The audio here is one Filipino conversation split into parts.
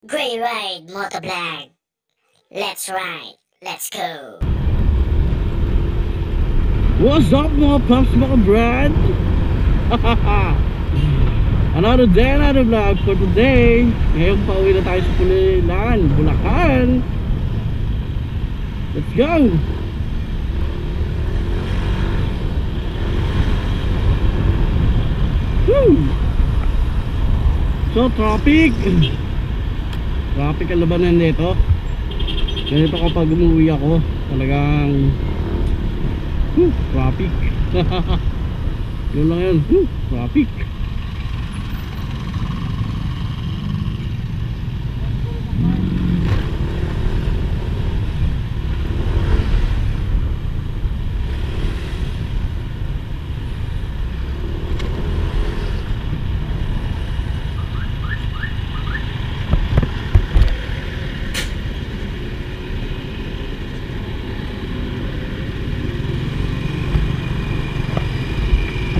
Gray Ride Motovlog. Let's ride. Let's go. What's up mga paps, mga brad? Another day, another vlog for today. Ngayon pauwi na tayo sa Pulilan, Bulacan. Let's go. Woo! So traffic ang labanan dito. Ganito kapag umuwi ako, talagang traffic. Yun lang yun, traffic.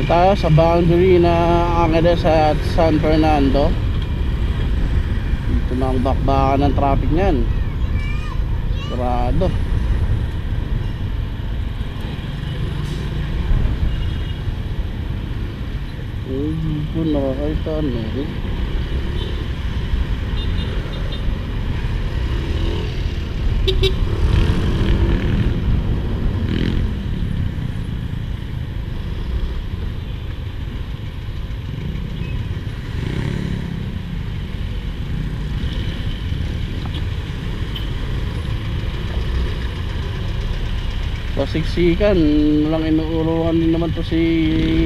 Tayo sa boundary na Angeles at San Fernando. Dito na ang bakbakan ng traffic niyan. Sarado. Hindi ko nakakita ano. Siksikan lang, inuuruan din naman to si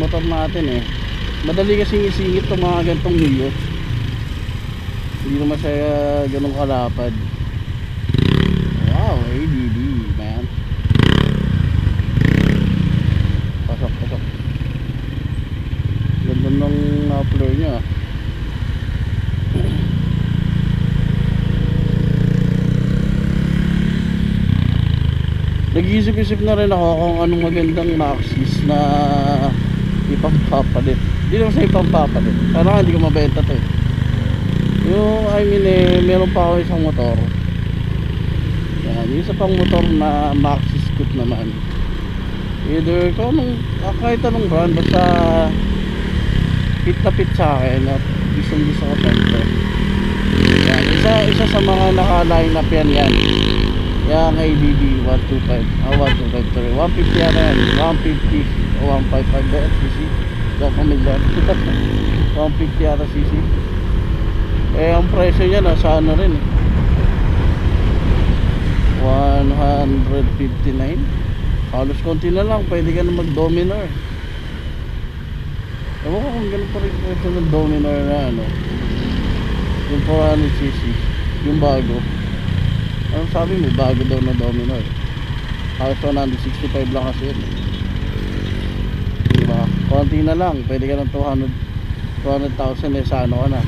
motor natin eh. Madali kasing isingit itong mga ganitong milyo. Hindi naman siya ganun kalapad. Wow, ADD man. Pasok. Ganda ng muffler nya. Nag-iisip-isip na rin ako kung anong magandang Maxis na ipampapalit. Hindi naman sa ipampapalit, parang hindi ko mabenta to eh. Yung meron pa ako isang motor. Yan, yung isa pang motor na Maxis scoot naman. Either kung anong, kahit anong brand, basta fit na fit sa akin at gusto ko pento. Yan, isa sa mga naka-line up yan. Yang ADD 125, 125 sorry, 150 yata yan, 150 o 155 ba cc? Don't familiar. 150 yata cc. Eh ang presyo niya nasa ano rin 159. Halos konti na lang, pwede ka na mag Dominar. Ewan ko kung ganun pa rin presyo ng Dominar na ano, yung 400cc, yung bago. Ano sabi mo, bago daw na Dominar. Halos 165 lang kasi yun. Diba? Konti na lang, pwede ka ng 200,000 eh sa ano ka na,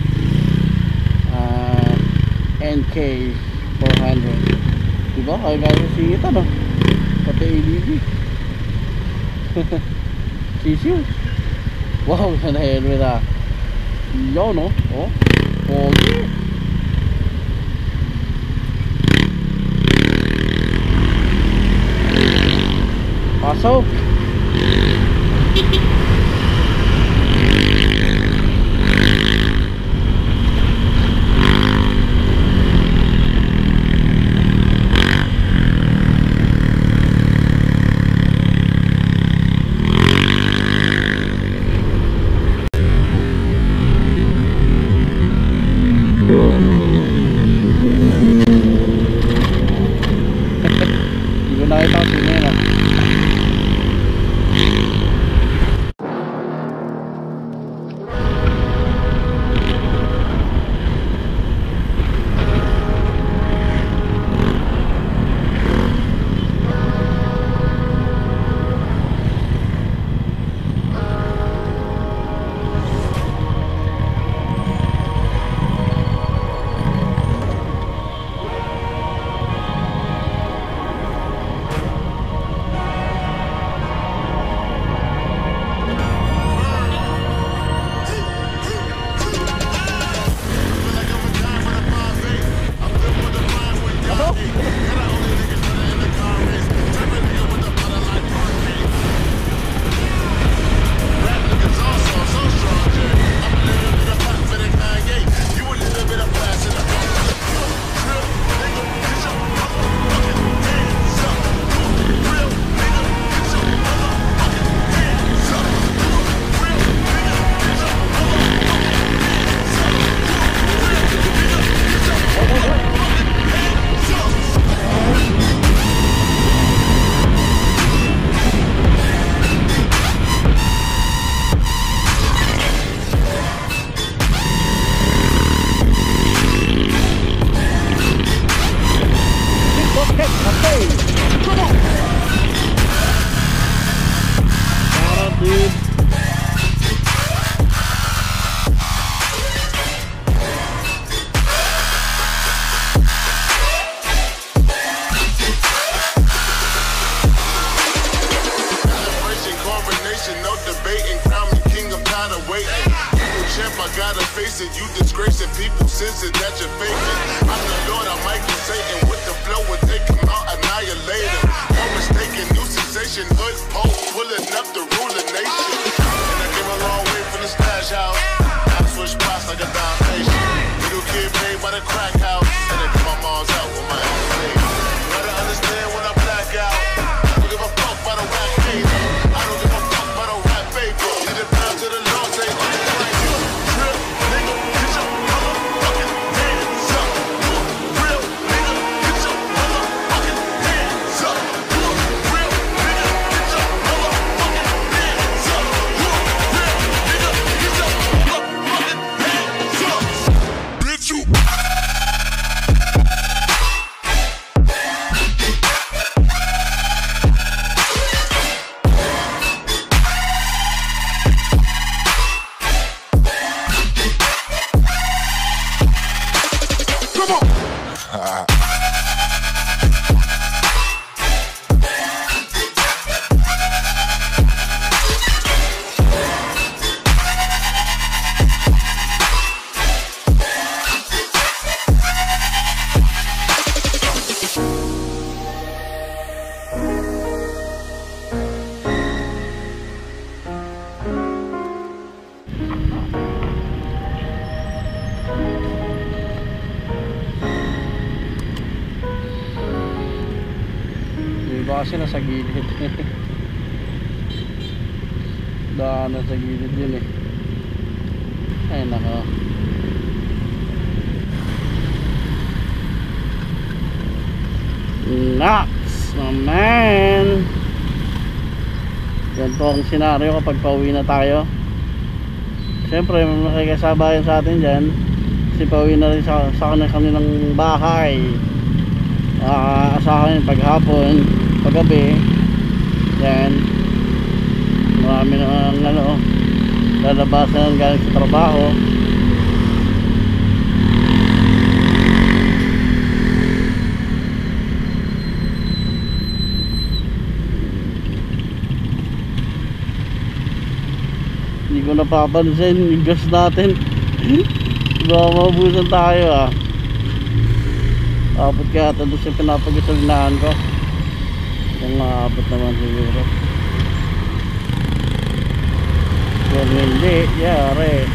NK 400. Diba? Kaya singit ano, pati ADV. Sisiw. Wow, sana helmet ah. Yo no? Oh, pogi. Pasok. Hindi ko nakita ko sino yan ah. conversation, no debating. Crown me king, I'm tired of waiting. You champ, I gotta face it. You disgracing people, sense it that you're faking. I'm the Lord, I'm Michael Satan. With the flow, when they come out, annihilate him. No mistaken, new sensation. Hood post, pulling up to rule the nation. And I came a long way from the stash house. I switch spots like a Dalmatian. Little kid paid by the crack house. And I get my mom's out with my ass. Gotta understand when I black out. I don't give a fuck about a rap paper. I don't give a fuck about a rap paper. Lead it down to the Lord, say, like you. Real nigga, get your motherfucking hands up. Real nigga, get your motherfucking hands up. Real nigga, get your motherfucking hands up. Real nigga, get your motherfucking hands up. Bitch, you. Come on. Yung iba kasi nasa gilid. Daan nasa gilid yun eh. Ay nako. Nuts naman. Yan po ang senaryo kapag pauwi na tayo. Siyempre may makikasabayan sa atin dyan. Kasi pauwi na rin sa kanilang bahay. Asahan yung paghapon, paggabi. Yan. Marami na lalabasan galing sa trabaho. Hindi ko napapansin yung gas natin. Baka mabusan tayo ah. Abot kaya ito doon sa pinapagasolinahan ko. Kung maabot naman siguro. Kung hindi, yari.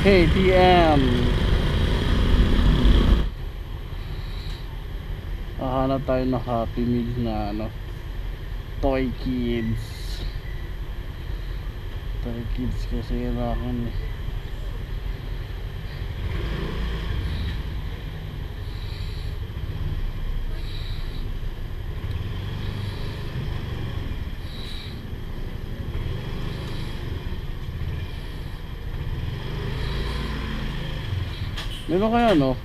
KTM. Hanap tayo ng Happy Meal na ano, Toy Kids. Toy Kids kasi kailangan eh. Meron kaya no?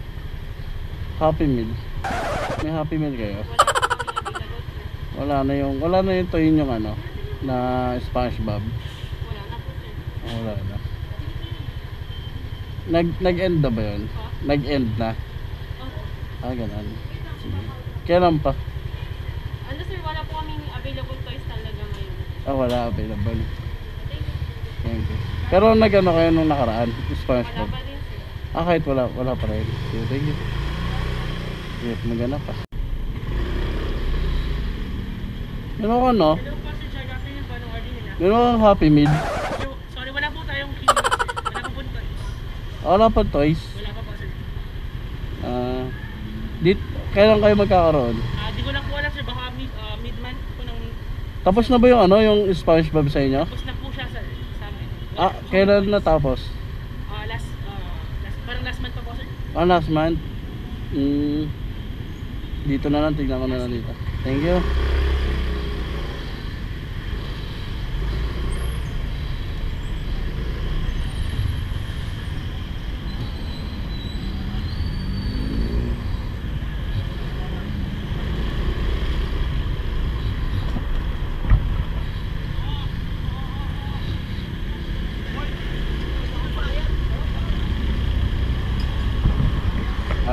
Happy Meal. May Happy Meal kayo? Wala na yung toy yung ano na SpongeBob. Wala na. Nag-end na ba yun? Nag-end na? Ganun. Sige. Kailan pa? Ano sir, wala po kaming available toys talaga ngayon. Wala available. Thank you. Pero nag-ano kayo nung nakaraan? SpongeBob? Wala pa rin sir. Kahit wala pa rin. Thank you. Magana pa. Meron ka no? Hello po sir, Char, after yung paano order nila. Meron kang Happy Meal? Sorry, wala po tayong kilos sir. Wala po po toys. Wala pa toys? Wala pa po sir. Kailan kayo magkakaroon? Di ko lang po alam sir, baka mid-month po ng... Tapos na ba yung ano, yung SpongeBob sa inyo? Tapos na po siya sir, sa amin. Kailan natapos? Parang last month pa po sir. Last month? Dito na lang, tignan ko na lang dito. Thank you.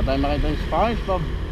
tayo makita yung SpongeBob.